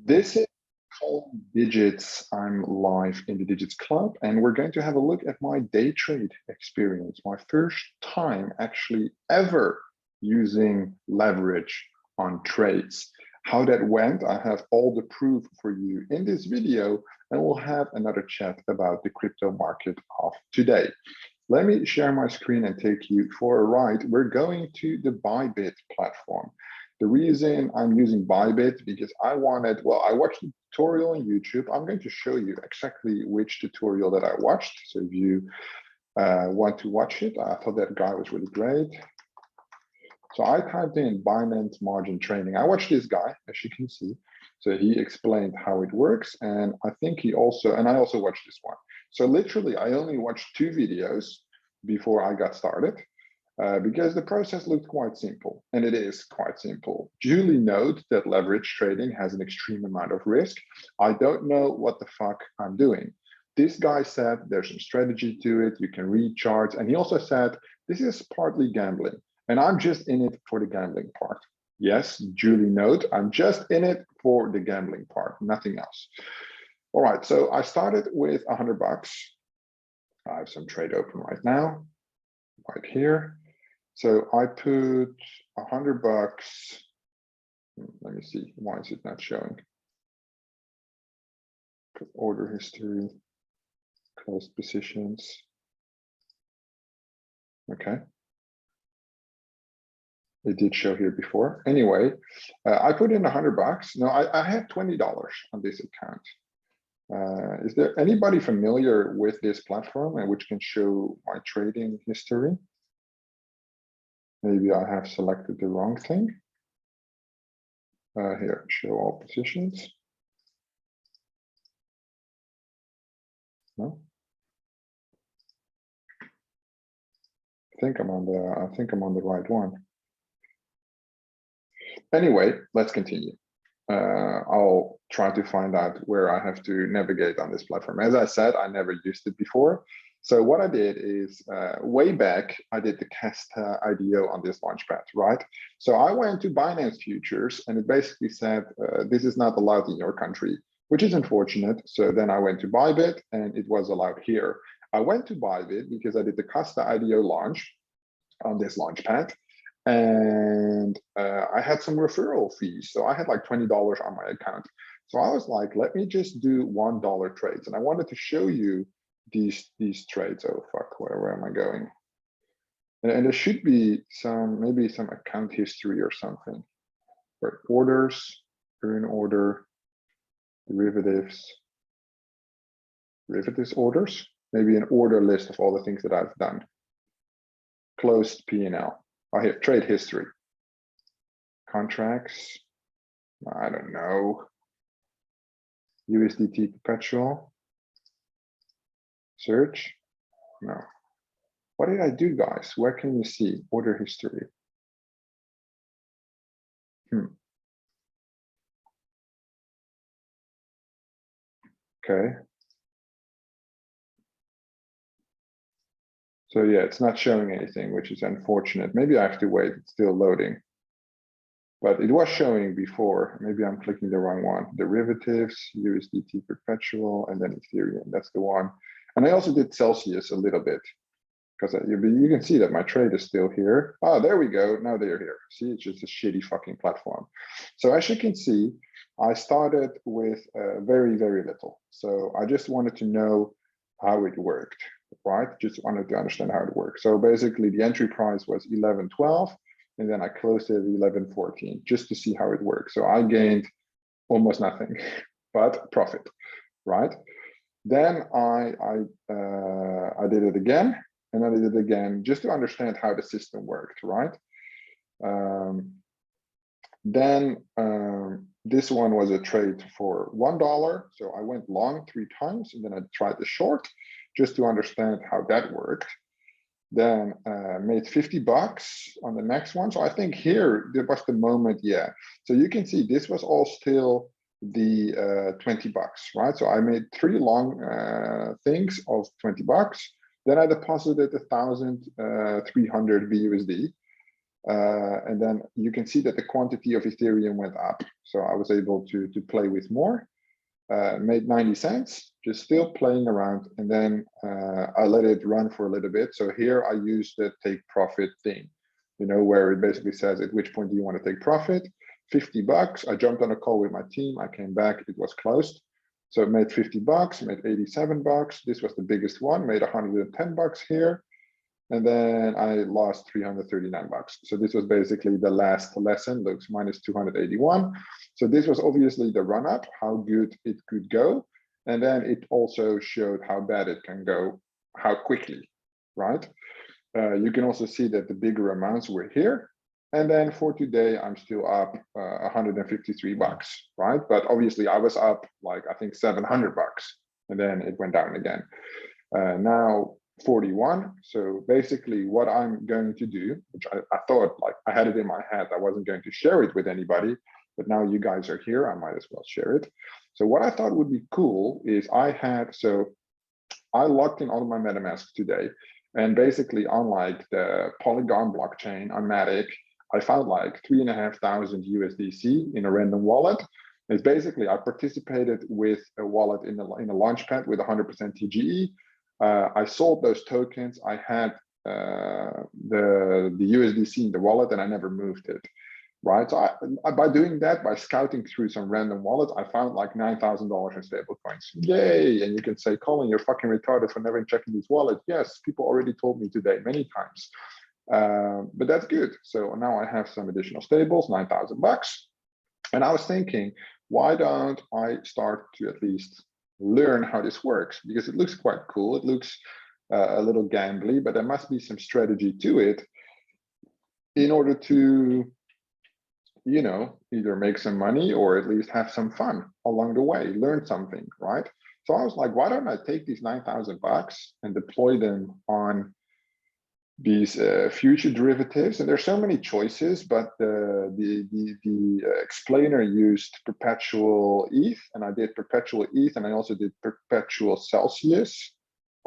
This is called Digits. I'm live in the Digits Club, and we're going to have a look at my day trade experience, my first time actually ever using leverage on trades. How that went, I have all the proof for you in this video, and we'll have another chat about the crypto market of today. Let me share my screen and take you for a ride. We're going to the ByBit platform. The reason I'm using ByBit because I watched the tutorial on YouTube. I'm going to show you exactly which tutorial that I watched. So if you want to watch it, I thought that guy was really great. So I typed in Binance margin trading. I watched this guy, as you can see. So he explained how it works. And I think I also watched this one. So literally, I only watched 2 videos before I got started because the process looked quite simple. And it is quite simple. Duly note that leverage trading has an extreme amount of risk. I don't know what the fuck I'm doing. This guy said there's some strategy to it. You can read charts. And he also said, this is partly gambling. And I'm just in it for the gambling part. Yes, duly note, I'm just in it for the gambling part, nothing else. All right, so I started with $100. I have some trade open right now, right here. So I put $100. Let me see, why is it not showing? Order history, closed positions. Okay. It did show here before. Anyway, I put in $100. No, I had $20 on this account. Is there anybody familiar with this platform and which can show my trading history? Maybe I have selected the wrong thing. Here, show all positions. No. I think I'm on the right one. Anyway, let's continue. I'll try to find out where I have to navigate on this platform. As I said, I never used it before. So what I did is way back, I did the Casta IDO on this launchpad, right? So I went to Binance Futures and it basically said, this is not allowed in your country, which is unfortunate. So then I went to ByBit and it was allowed here. I went to ByBit because I did the Casta IDO launch on this launchpad. And I had some referral fees. So I had like $20 on my account. So I was like, let me just do $1 trades. And I wanted to show you these trades. Oh, fuck, where am I going? And there should be maybe some account history or something. Right, orders, earn order, derivatives orders, maybe an order list of all the things that I've done. Closed P&L. I have trade history, contracts, I don't know, USDT perpetual, search, no. What did I do, guys? Where can you see order history? Okay. So yeah, it's not showing anything, which is unfortunate. Maybe I have to wait, it's still loading. But it was showing before. Maybe I'm clicking the wrong one. Derivatives, USDT perpetual, and then Ethereum. That's the one. And I also did Celsius a little bit because you can see that my trade is still here. Oh, there we go. Now they're here. See, it's just a shitty fucking platform. So as you can see, I started with very, very little. So I just wanted to know how it worked, right? Just wanted to understand how it works. So basically the entry price was 11.12. And then I closed it at 11.14 just to see how it works. So I gained almost nothing, but profit, right? Then I did it again, and I did it again just to understand how the system worked, right? This one was a trade for $1. So I went long 3 times, and then I tried the short just to understand how that worked. Then made $50 on the next one. So I think here there was the moment, yeah. So you can see this was all still the $20, right? So I made 3 long things of $20. Then I deposited 1,300 BUSD. And then you can see that the quantity of Ethereum went up. So I was able to play with more, made 90 cents, just still playing around. And then I let it run for a little bit. So here I used the take profit thing, you know, where it basically says at which point do you want to take profit? 50 bucks. I jumped on a call with my team. I came back, it was closed. So it made 50 bucks, made 87 bucks. This was the biggest one, made 110 bucks here. And then I lost 339 bucks. So this was basically the last lesson, looks minus 281. So this was obviously the run up, how good it could go. And then it also showed how bad it can go, how quickly, right? You can also see that the bigger amounts were here. And then for today, I'm still up 153 bucks, right? But obviously I was up like, I think 700 bucks, and then it went down again. Now 41. So basically what I'm going to do, which I thought, like, I had it in my head, I wasn't going to share it with anybody, but now you guys are here, I might as well share it. So what I thought would be cool is I logged in all of my MetaMask today, and basically on like the Polygon blockchain on Matic, I found like 3,500 USDC in a random wallet. It's basically, I participated with a wallet in a launchpad with 100% TGE. I sold those tokens. I had the USDC in the wallet, and I never moved it, right? So by doing that, by scouting through some random wallets, I found like $9,000 in stable coins. Yay! And you can say, Colin, you're fucking retarded for never checking these wallets. Yes, people already told me today many times. But that's good. So now I have some additional stables, 9,000 bucks. And I was thinking, why don't I start to at least learn how this works? Because it looks quite cool. It looks a little gambly, but there must be some strategy to it in order to, you know, either make some money or at least have some fun along the way, learn something, right? So I was like, why don't I take these 9,000 bucks and deploy them on these future derivatives? And there's so many choices, but the explainer used perpetual ETH, and I did perpetual ETH, and I also did perpetual Celsius.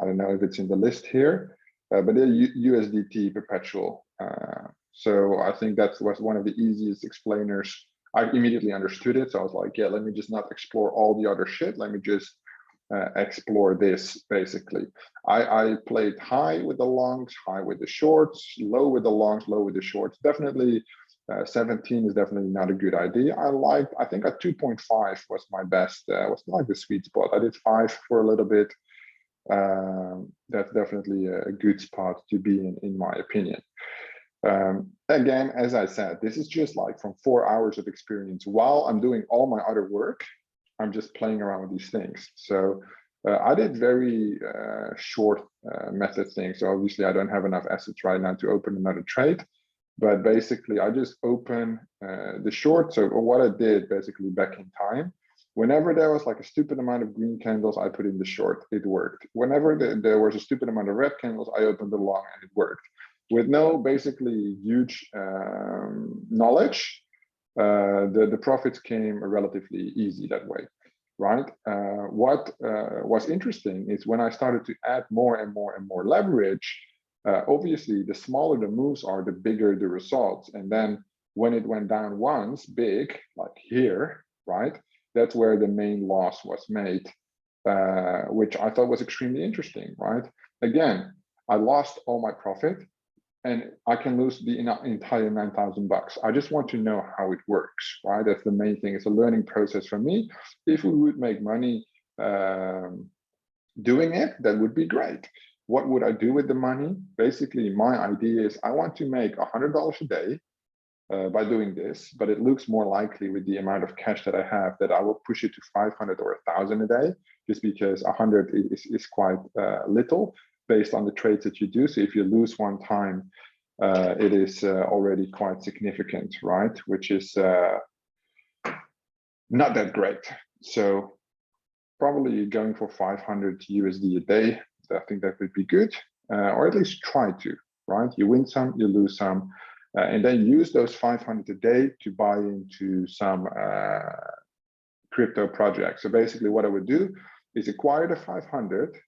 I don't know if it's in the list here, but they're USDT perpetual. So I think that was one of the easiest explainers. I immediately understood it. So I was like, yeah, let me just not explore all the other shit. Let me just explore this, basically. I played high with the longs, high with the shorts, low with the longs, low with the shorts. Definitely 17 is definitely not a good idea. I think at 2.5 was my best, was like the sweet spot. I did 5 for a little bit. That's definitely a good spot to be in my opinion. Again, as I said, this is just like from 4 hours of experience. While I'm doing all my other work, I'm just playing around with these things. So I did very short method things. So obviously I don't have enough assets right now to open another trade, but basically I just open the short. So what I did basically back in time, whenever there was like a stupid amount of green candles, I put in the short, it worked. Whenever there was a stupid amount of red candles, I opened the long and it worked. With no basically huge knowledge, the profits came relatively easy that way, right? What was interesting is when I started to add more and more and more leverage, obviously the smaller the moves are, the bigger the results. And then when it went down once, big, like here, right? That's where the main loss was made, which I thought was extremely interesting, right? Again, I lost all my profit, and I can lose the entire 9,000 bucks. I just want to know how it works, right? That's the main thing. It's a learning process for me. If we would make money doing it, that would be great. What would I do with the money? Basically, my idea is I want to make $100 a day by doing this, but it looks more likely with the amount of cash that I have that I will push it to 500 or 1,000 a day, just because 100 is quite little based on the trades that you do. So if you lose one time, it is already quite significant, right? Which is not that great. So probably going for 500 USD a day, I think that would be good, or at least try to, right? You win some, you lose some, and then use those 500 a day to buy into some crypto projects. So basically what I would do is acquire the 500,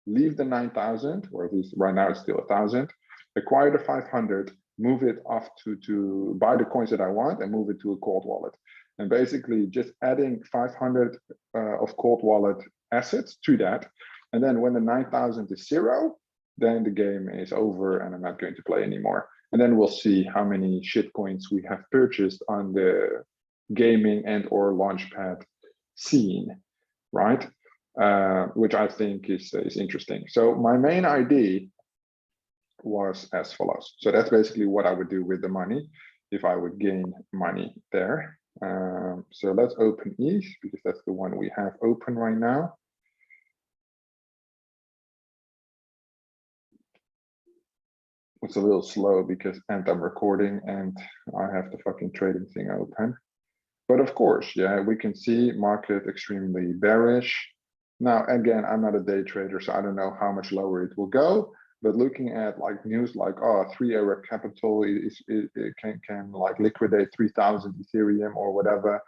leave the 9,000, or at least right now it's still 1,000, acquire the 500, move it off to buy the coins that I want and move it to a cold wallet. And basically just adding 500 of cold wallet assets to that. And then when the 9,000 is zero, then the game is over and I'm not going to play anymore. And then we'll see how many shit coins we have purchased on the gaming and or launchpad scene, right? Which I think is interesting. So my main idea was as follows. So that's basically what I would do with the money if I would gain money there. So let's open ETH because that's the one we have open right now. It's a little slow because I'm recording and I have the fucking trading thing open. But of course, yeah, we can see market extremely bearish. Now, again, I'm not a day trader, so I don't know how much lower it will go. But looking at like news like, oh, 3 Arab Capital it can like liquidate 3,000 Ethereum or whatever.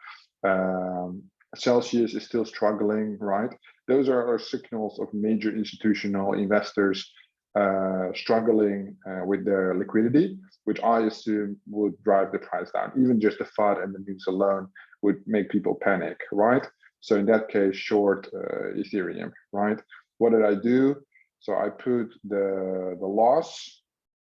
Celsius is still struggling, right? Those are signals of major institutional investors struggling with their liquidity, which I assume would drive the price down. Even just the FUD and the news alone would make people panic, right? So in that case, short Ethereum, right? What did I do? So I put the loss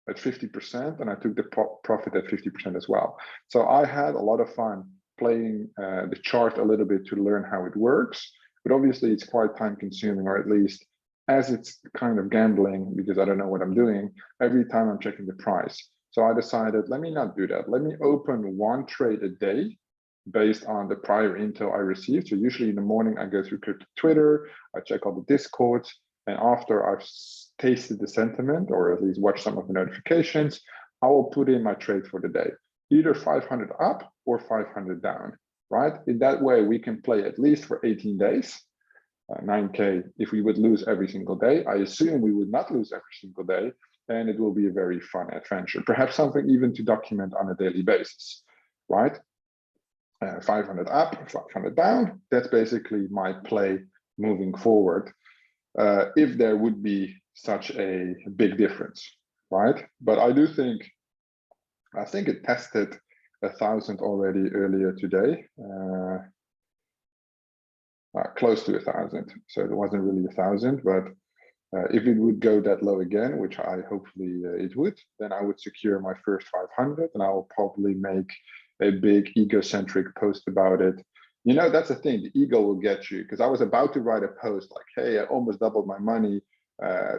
at 50% and I took the profit at 50% as well. So I had a lot of fun playing the chart a little bit to learn how it works, but obviously it's quite time consuming, or at least as it's kind of gambling because I don't know what I'm doing every time I'm checking the price. So I decided, let me not do that. Let me open one trade a day based on the prior intel I received. So usually in the morning, I go through Twitter, I check all the Discords, and after I've tasted the sentiment, or at least watched some of the notifications, I will put in my trade for the day, either 500 up or 500 down, right? In that way, we can play at least for 18 days. 9K, if we would lose every single day, I assume we would not lose every single day, and it will be a very fun adventure, perhaps something even to document on a daily basis, right? 500 up, 500 down, that's basically my play moving forward, if there would be such a big difference, right? But I do think, I think it tested 1,000 already earlier today. Close to 1,000, so it wasn't really 1,000, but if it would go that low again, which I hopefully it would, then I would secure my first 500 and I will probably make a big egocentric post about it. You know, that's the thing, the ego will get you, because I was about to write a post like, hey, I almost doubled my money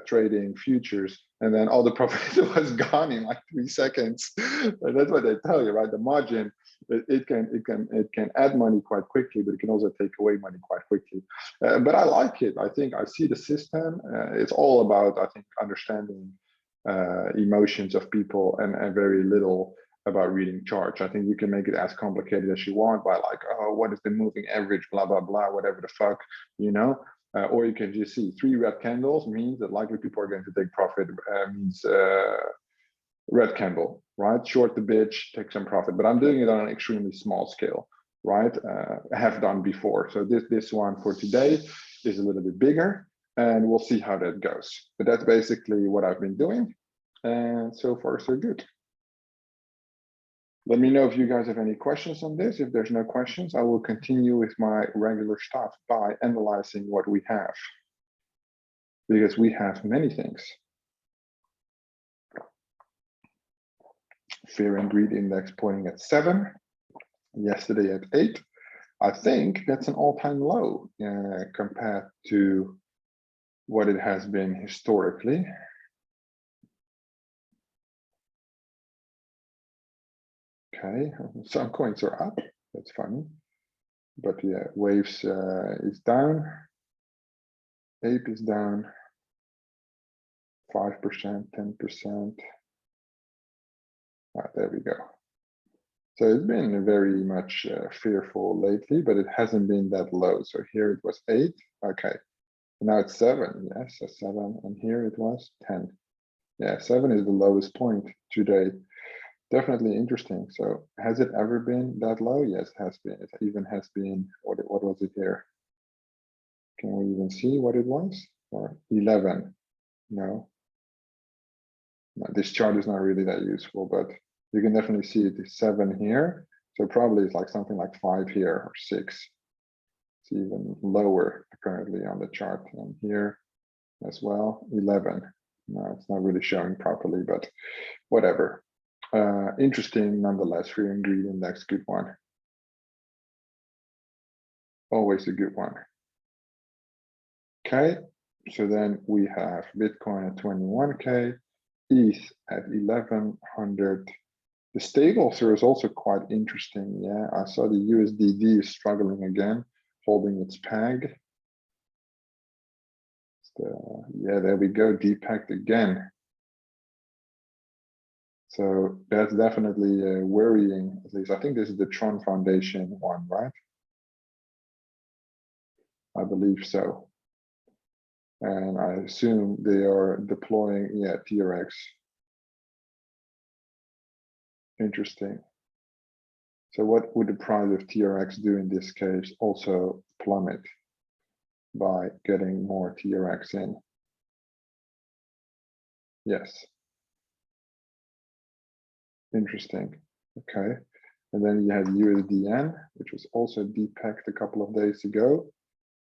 trading futures, and then all the profit was gone in like 3 seconds. And that's what they tell you, right? The margin, it can add money quite quickly, but it can also take away money quite quickly. But I like it. I think I see the system. It's all about, I think, understanding emotions of people and very little about reading charts. I think you can make it as complicated as you want by like, oh, what is the moving average, blah, blah, blah, whatever the fuck, you know? Or you can just see 3 red candles means that likely people are going to take profit, means red candle, right? Short the bitch, take some profit. But I'm doing it on an extremely small scale, right? I have done before. So this one for today is a little bit bigger, and we'll see how that goes. But that's basically what I've been doing. And so far, so good. Let me know if you guys have any questions on this. If there's no questions, I will continue with my regular stuff by analyzing what we have, because we have many things. Fear and greed index pointing at 7, yesterday at 8. I think that's an all-time low compared to what it has been historically. Okay, some coins are up, that's funny. But yeah, waves is down, ape is down, 5%, 10%. There we go. So it's been very much fearful lately, but it hasn't been that low. So here it was 8, okay. Now it's 7, yes, a 7, and here it was 10. Yeah, 7 is the lowest point today. Definitely interesting. So has it ever been that low? Yes, it has been. It even has been, what was it here? Can we even see what it was? Or 11? No. This chart is not really that useful, but you can definitely see it is 7 here. So probably it's like something like 5 here or 6. It's even lower apparently on the chart, and here as well, 11. No, it's not really showing properly, but whatever. Interesting nonetheless. Fear and greed index, good one. Always a good one. Okay, so then we have Bitcoin at 21K, ETH at 1100. The stable here is also quite interesting. Yeah, I saw the USDD is struggling again, holding its peg. Yeah, there we go, depegged again. So that's definitely worrying. At least I think this is the Tron Foundation one, right? I believe so. And I assume they are deploying, yeah, TRX. Interesting. So what would the price of TRX do in this case? Also plummet by getting more TRX in. Yes. Interesting. Okay. And then you have USDN, which was also depegged a couple of days ago.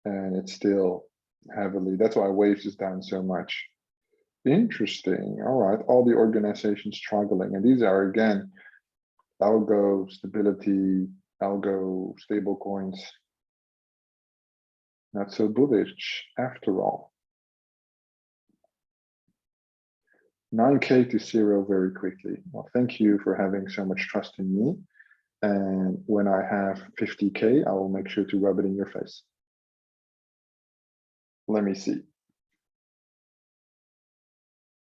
And it's still heavily, that's why Waves is down so much. Interesting. All right. All the organizations struggling. And these are, again, algo stability, algo stable coins. Not so bullish after all. 9K to 0 very quickly. Well, thank you for having so much trust in me. And when I have 50K, I will make sure to rub it in your face. Let me see.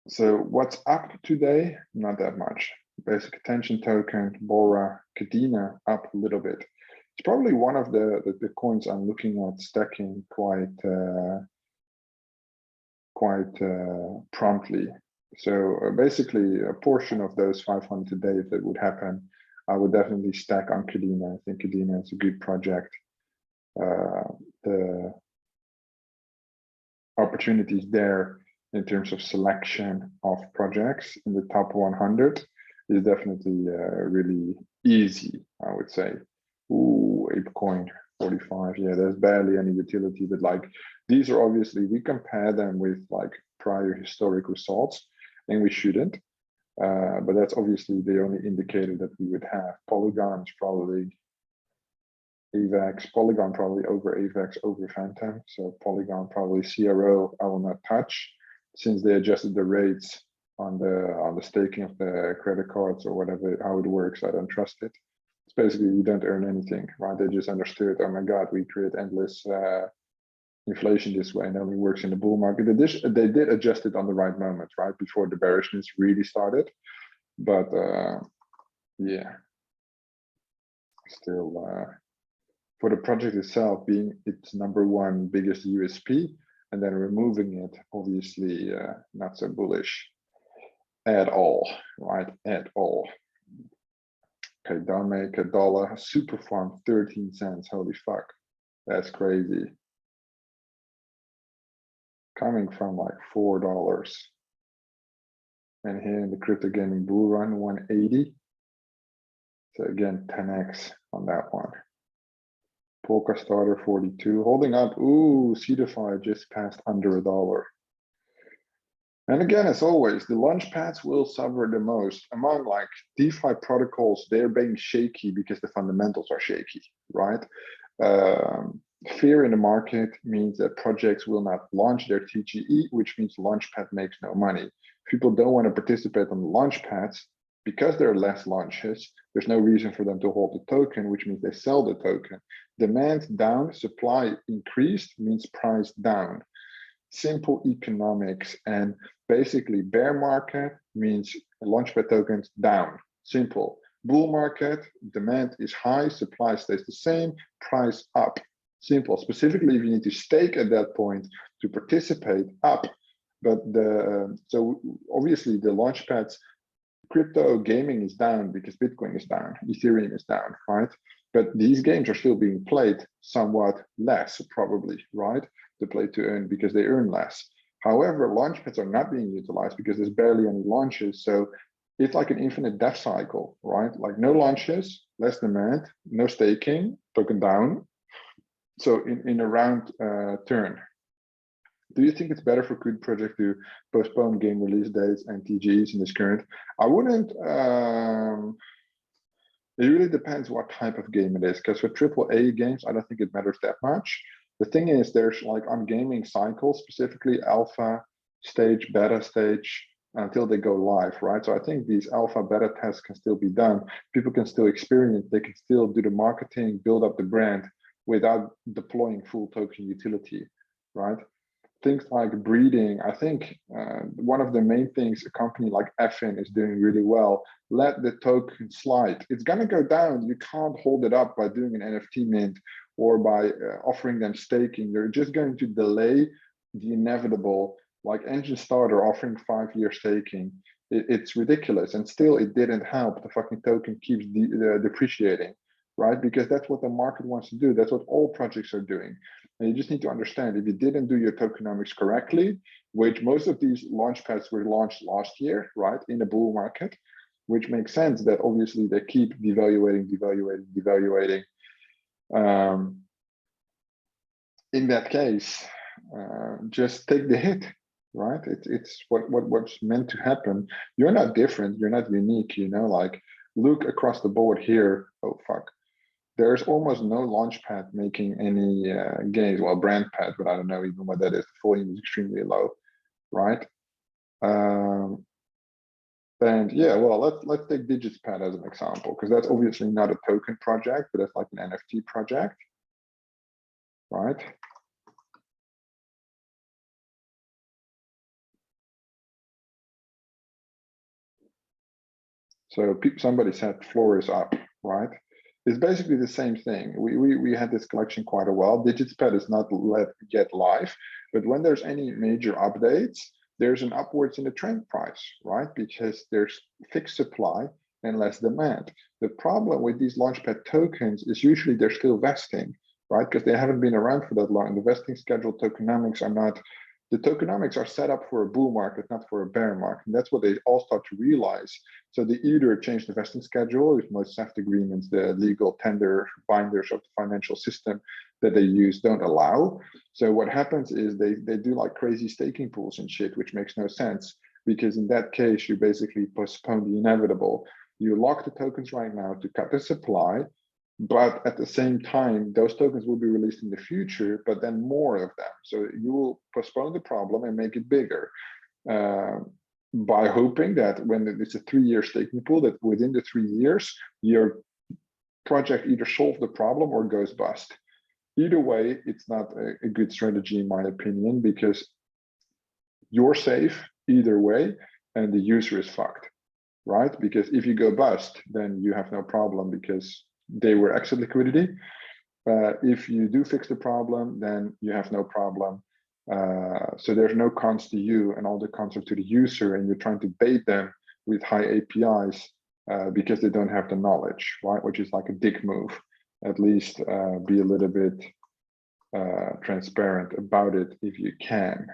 So what's up today? Not that much. Basic attention token, Bora, Kadena up a little bit. It's probably one of the coins I'm looking at stacking quite promptly. So basically a portion of those 500 a day, if it would happen, I would definitely stack on Kadena. I think Kadena is a good project. The opportunities there in terms of selection of projects in the top 100 is definitely really easy, I would say. Ooh, ApeCoin 45. Yeah, there's barely any utility, but like these are obviously, we compare them with like prior historic results, and we shouldn't. But that's obviously the only indicator that we would have. Polygon's probably AVAX, Polygon probably over AVAX over Phantom. So Polygon probably CRO I will not touch, since they adjusted the rates on the staking of the credit cards or whatever, how it works. I don't trust it. It's basically you don't earn anything, right? They just understood, oh my God, we create endless inflation this way and only works in the bull market. They did adjust it on the right moment, right? Before the bearishness really started. But yeah, still for the project itself being its #1 biggest USP, and then removing it, obviously not so bullish at all, right? At all. Okay, don't make a dollar. Super farm 13 cents. Holy fuck, that's crazy. Coming from like $4. And here in the crypto gaming bull run, 180. So again, 10x on that one. Polka starter 42, holding up. Ooh, CDFI just passed under $1. And again, as always, the launch pads will suffer the most among like DeFi protocols. They're being shaky because the fundamentals are shaky, right? Fear in the market means that projects will not launch their TGE, which means launchpad makes no money. People don't want to participate on the launch pads because there are less launches. There's no reason for them to hold the token, which means they sell the token. Demand down, supply increased means price down. Simple economics. And basically bear market means launchpad tokens down. Simple. Bull market, demand is high, supply stays the same, price up. Simple. Specifically, if you need to stake at that point to participate, up. But so obviously the launchpads, crypto gaming is down because Bitcoin is down, Ethereum is down, right? But these games are still being played somewhat less, probably, right? To play to earn because they earn less. However, launchpads are not being utilized because there's barely any launches. So it's like an infinite death cycle, right? Like no launches, less demand, no staking, token down. So in a round turn. Do you think it's better for good project to postpone game release dates and TGEs in this current? I wouldn't. It really depends what type of game it is, because for AAA games, I don't think it matters that much. The thing is, there's like on gaming cycles, specifically alpha stage, beta stage, until they go live, right? So I think these alpha beta tests can still be done. People can still experience, they can still do the marketing, build up the brand without deploying full token utility, right? Things like breeding, I think one of the main things a company like FN is doing really well, let the token slide. It's going to go down. You can't hold it up by doing an NFT mint or by offering them staking. You're just going to delay the inevitable, like Engine Starter offering 5-year staking. It's ridiculous. And still, it didn't help. The fucking token keeps depreciating, right? Because that's what the market wants to do. That's what all projects are doing. And you just need to understand, if you didn't do your tokenomics correctly, which most of these launchpads were launched last year, right, in a bull market, which makes sense that obviously they keep devaluating. In that case, just take the hit, right? It's what's meant to happen. You're not different. You're not unique, you know, like look across the board here. Oh, fuck. There's almost no launchpad making any gains. Well, brandpad, but I don't know even what that is. The volume is extremely low, right? And yeah, well, let's take DigitsPad as an example, because that's obviously not a token project, but it's like an NFT project, right? So somebody said floor is up, right? It's basically the same thing. We had this collection quite a while. DigitsPad is not yet live, but when there's any major updates, there's an upwards in the trend price, right? Because there's fixed supply and less demand. The problem with these launchpad tokens is usually they're still vesting, right? Because they haven't been around for that long. The vesting schedule tokenomics are not, the tokenomics are set up for a bull market, not for a bear market. And that's what they all start to realize. So they either change the vesting schedule, if most SAFT agreements, the legal tender binders of the financial system that they use don't allow. So what happens is they do like crazy staking pools and shit, which makes no sense, because in that case, you basically postpone the inevitable. You lock the tokens right now to cut the supply, but at the same time, those tokens will be released in the future, but then more of them. So you will postpone the problem and make it bigger by hoping that when it's a 3-year staking pool, that within the 3 years, your project either solves the problem or goes bust. Either way, it's not a good strategy, in my opinion, because you're safe either way and the user is fucked, right? Because if you go bust, then you have no problem because they were exit liquidity. If you do fix the problem, then you have no problem. So there's no cons to you, and all the cons are to the user, and you're trying to bait them with high APIs because they don't have the knowledge, right? Which is like a dick move. At least be a little bit transparent about it if you can.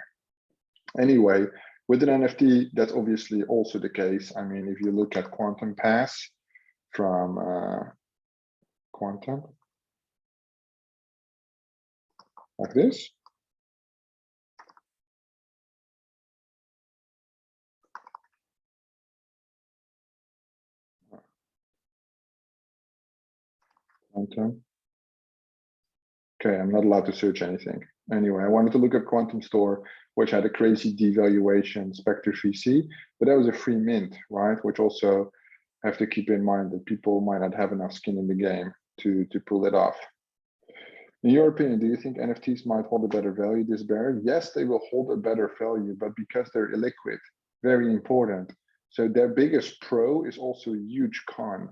Anyway, with an NFT, that's obviously also the case. I mean, if you look at Quantum Pass from Quantum, like this. Quantum. Okay, I'm not allowed to search anything. Anyway, I wanted to look at Quantum Store, which had a crazy devaluation, Spectre VC, but that was a free mint, right? Which also have to keep in mind that people might not have enough skin in the game to pull it off. In your opinion, do you think NFTs might hold a better value this bear? Yes, they will hold a better value, but because they're illiquid, very important. So their biggest pro is also a huge con.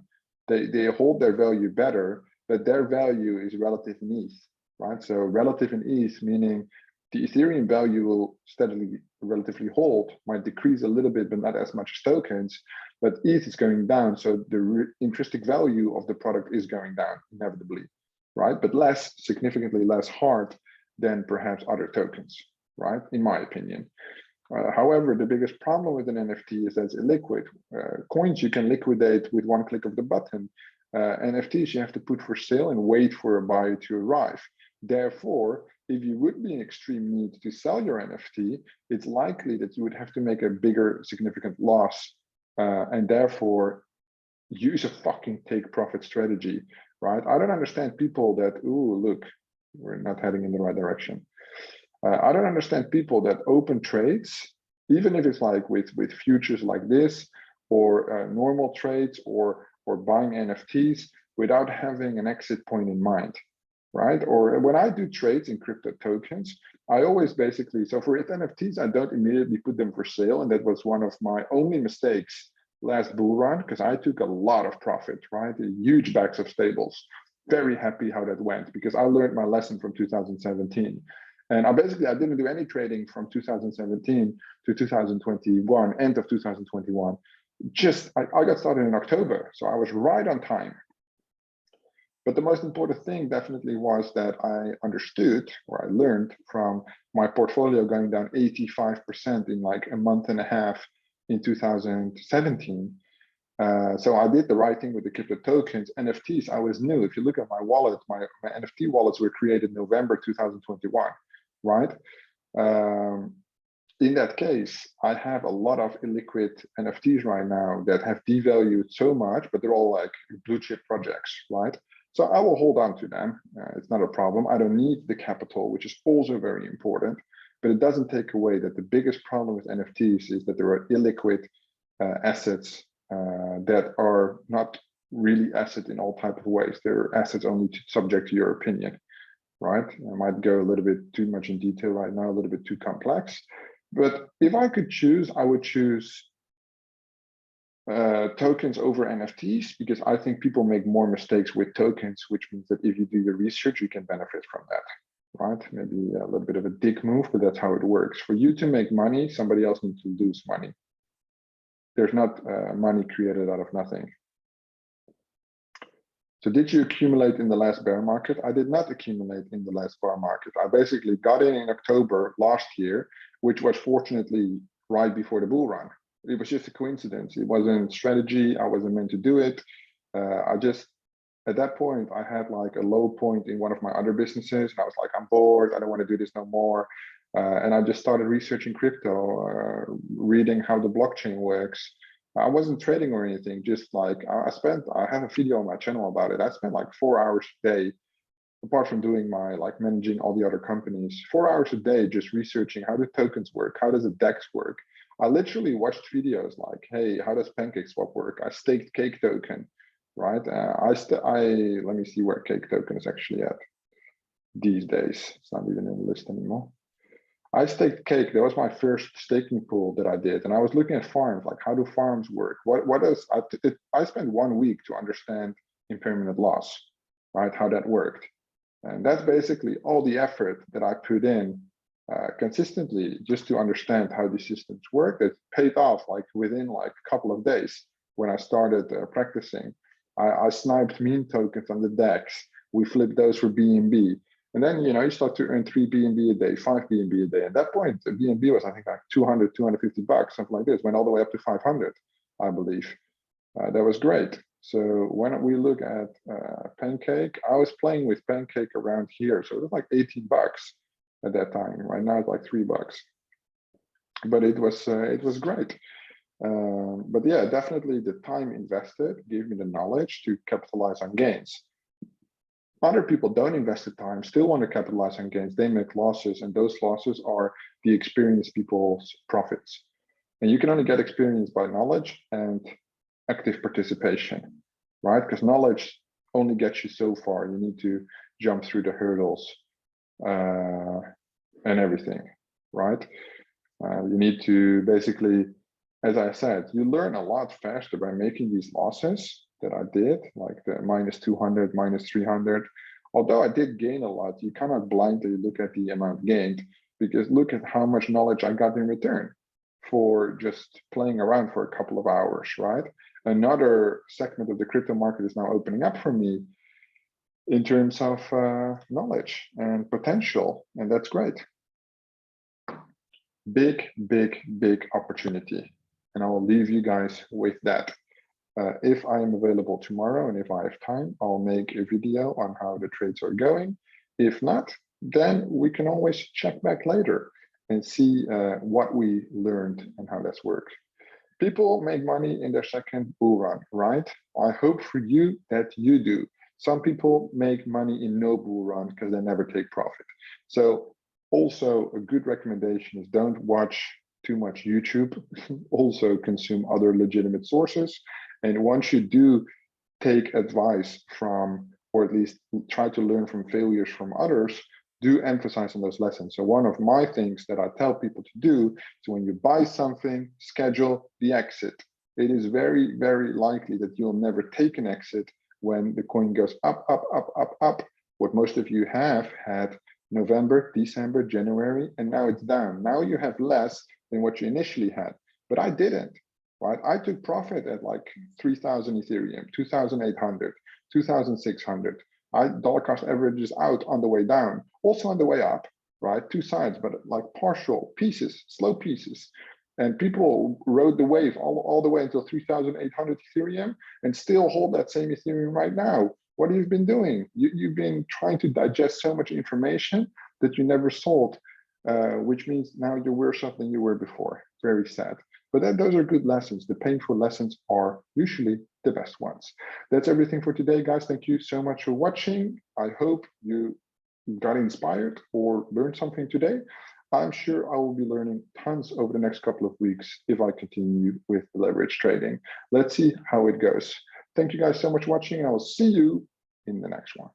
They hold their value better, but their value is relative in ETH, right? So relative in ETH, meaning the Ethereum value will steadily relatively hold, might decrease a little bit, but not as much as tokens, but ETH is going down. So the intrinsic value of the product is going down inevitably, right? But less, significantly less hard than perhaps other tokens. right? In my opinion. However, the biggest problem with an NFT is that it's illiquid. Coins you can liquidate with one click of the button. NFTs you have to put for sale and wait for a buyer to arrive. Therefore, if you would be in extreme need to sell your NFT, it's likely that you would have to make a bigger significant loss, and therefore use a fucking take profit strategy, right? I don't understand people that, ooh, look, we're not heading in the right direction. I don't understand people that open trades, even if it's like with futures like this, or normal trades, or buying NFTs without having an exit point in mind, right? Or when I do trades in crypto tokens, I always basically, so for NFTs, I don't immediately put them for sale. And that was one of my only mistakes last bull run, because I took a lot of profit, right? Huge bags of stables. Very happy how that went, because I learned my lesson from 2017. And I didn't do any trading from 2017 to 2021, end of 2021. I got started in October, so I was right on time. But the most important thing definitely was that I understood, or I learned from my portfolio going down 85% in like a month and a half in 2017. So I did the right thing with the crypto tokens. NFTs, I was new. If you look at my wallet, my NFT wallets were created November 2021, right? In that case, I have a lot of illiquid NFTs right now that have devalued so much, but they're all like blue chip projects, right? So I will hold on to them. It's not a problem. I don't need the capital, which is also very important, but it doesn't take away that the biggest problem with NFTs is that there are illiquid assets that are not really asset in all type of ways. They're assets only subject to your opinion, right? I might go a little bit too much in detail right now, a little bit too complex. But if I could choose, I would choose tokens over NFTs, because I think people make more mistakes with tokens, which means that if you do your research, you can benefit from that, right? Maybe a little bit of a dick move, but that's how it works. For you to make money, somebody else needs to lose money. There's not money created out of nothing. So did you accumulate in the last bear market? I did not accumulate in the last bear market. I basically got in October last year, which was fortunately right before the bull run. It was just a coincidence. It wasn't strategy. I wasn't meant to do it. At that point, I had like a low point in one of my other businesses. And I was like, I'm bored. I don't want to do this no more. And I just started researching crypto, reading how the blockchain works. I wasn't trading or anything, just like I have a video on my channel about it. I spent like 4 hours a day, apart from doing my like managing all the other companies, 4 hours a day just researching how do tokens work, how does a DEX work. I literally watched videos like, hey, how does PancakeSwap work? I staked Cake token, right? Let me see where Cake token is actually at these days. It's not even in the list anymore. I staked Cake. That was my first staking pool that I did, and I was looking at farms, like how do farms work? I spent 1 week to understand impermanent loss, right? How that worked, and that's basically all the effort that I put in consistently just to understand how these systems work. It paid off like within like a couple of days when I started practicing. I sniped meme tokens on the DEX. We flipped those for BNB. And then, you start to earn 3 BNB a day, 5 BNB a day. At that point, the BNB was, I think, like 200, 250 bucks, something like this, went all the way up to 500, I believe. That was great. So when we look at Pancake, I was playing with Pancake around here. So it was like 18 bucks at that time. Right now it's like $3. But it was great. But yeah, definitely the time invested gave me the knowledge to capitalize on gains. Other people don't invest the time, still want to capitalize on gains. They make losses, and those losses are the experienced people's profits. And you can only get experience by knowledge and active participation, right? Because knowledge only gets you so far. You need to jump through the hurdles and everything, right? You need to basically, as I said, you learn a lot faster by making these losses that I did, like the -200, -300. Although I did gain a lot, you cannot blindly look at the amount gained, because look at how much knowledge I got in return for just playing around for a couple of hours, right? Another segment of the crypto market is now opening up for me in terms of knowledge and potential, and that's great. big, big, big opportunity. And I will leave you guys with that. If I am available tomorrow and if I have time, I'll make a video on how the trades are going. If not, then we can always check back later and see what we learned and how that's worked. People make money in their second bull run, right? I hope for you that you do. Some people make money in no bull run because they never take profit. So also a good recommendation is don't watch too much YouTube. Also consume other legitimate sources. And once you do take advice from, or at least try to learn from failures from others, do emphasize on those lessons. So one of my things that I tell people to do is when you buy something, schedule the exit. It is very, very likely that you'll never take an exit when the coin goes up, up, up, up, up. What most of you have had November, December, January, and now it's down. Now you have less than what you initially had, but I didn't, right? I took profit at like 3,000 Ethereum, 2,800, 2,600. Dollar cost averages out on the way down, also on the way up, right? Two sides, but like partial pieces, slow pieces. And people rode the wave all the way until 3,800 Ethereum and still hold that same Ethereum right now. What have you been doing? You've been trying to digest so much information that you never sold, which means now you're worse off than you were before. Very sad. But those are good lessons. The painful lessons are usually the best ones. That's everything for today, guys. Thank you so much for watching. I hope you got inspired or learned something today. I'm sure I will be learning tons over the next couple of weeks if I continue with leverage trading. Let's see how it goes. Thank you guys so much for watching, and I will see you in the next one.